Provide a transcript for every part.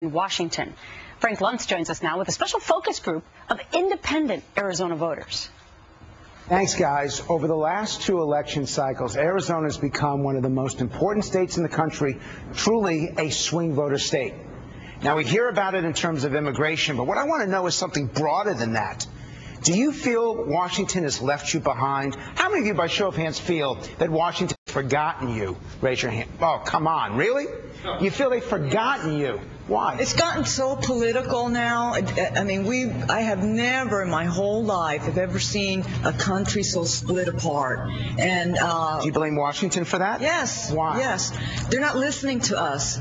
in Washington. Frank Luntz joins us now with a special focus group of independent Arizona voters. Thanks, guys. Over the last two election cycles, Arizona has become one of the most important states in the country, truly a swing voter state. Now, we hear about it in terms of immigration, but what I want to know is something broader than that. Do you feel Washington has left you behind? How many of you, by show of hands, feel that Washington has forgotten you? Raise your hand. Oh, come on. Really? You feel they've forgotten you? Why? It's gotten so political now. I mean, I have never in my whole life have ever seen a country so split apart. And do you blame Washington for that? Yes. Why? Yes. They're not listening to us.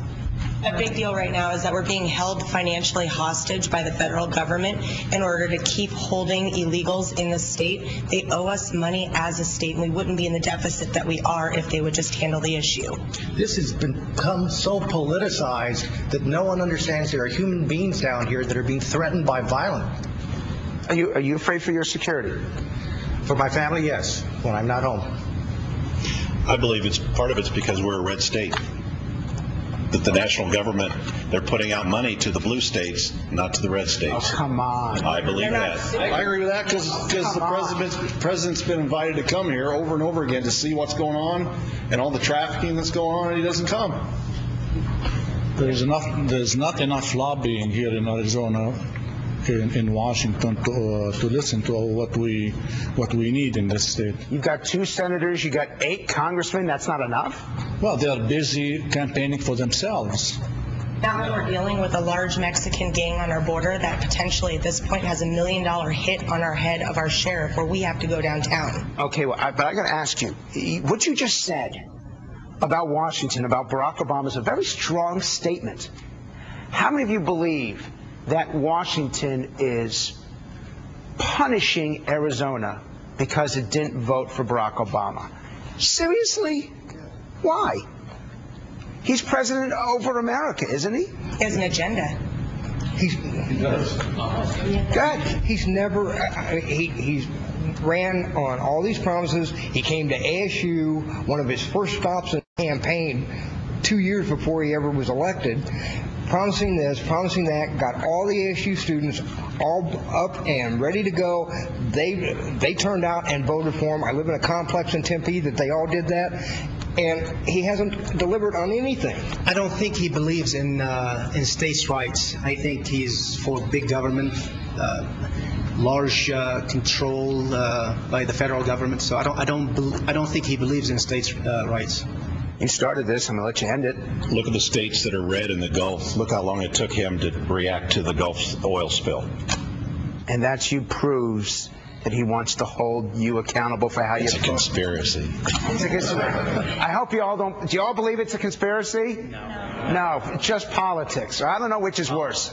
A big deal right now is that we're being held financially hostage by the federal government in order to keep holding illegals in the state. They owe us money as a state, and we wouldn't be in the deficit that we are if they would just handle the issue. This has become so politicized that no one understands there are human beings down here that are being threatened by violence. Are you afraid for your security? For my family, yes, when I'm not home. I believe part of it's because we're a red state. That the national government, they're putting out money to the blue states, not to the red states. Oh, come on. I believe that. I agree with that because the president's been invited to come here over and over again to see what's going on and all the trafficking that's going on, and he doesn't come. There's not enough lobbying here in Arizona, in Washington, to listen to what we need in this state. You've got 2 senators, you got 8 congressmen. That's not enough? Well, they're busy campaigning for themselves. Now when we're dealing with a large Mexican gang on our border that potentially at this point has $1 million hit on our head of our sheriff where we have to go downtown. Okay, well, but I got to ask you, what you just said about Washington, about Barack Obama, is a very strong statement. How many of you believe that Washington is punishing Arizona because it didn't vote for Barack Obama? Seriously? Why? He's president over America, isn't he? He has an agenda. He does. God. He's never, he's ran on all these promises. He came to ASU, one of his first stops in the campaign 2 years before he ever was elected, promising this, promising that, got all the ASU students all up and ready to go. They turned out and voted for him. I live in a complex in Tempe that they all did that, and he hasn't delivered on anything. I don't think he believes in states' rights. I think he's for big government, large control by the federal government. So I don't think he believes in states' rights. You started this. I'm going to let you end it. Look at the states that are red in the Gulf. Look how long it took him to react to the Gulf oil spill. And that proves that he wants to hold you accountable for how you vote. It's a conspiracy. It's a conspiracy. I hope you all don't. Do you all believe it's a conspiracy? No. No, it's just politics. I don't know which is worse.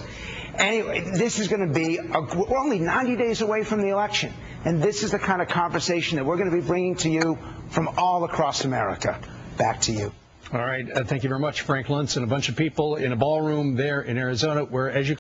Anyway, this is going to be, we're only 90 days away from the election. And this is the kind of conversation that we're going to be bringing to you from all across America. Back to you. All right. Thank you very much, Frank Luntz, and a bunch of people in a ballroom there in Arizona where, as you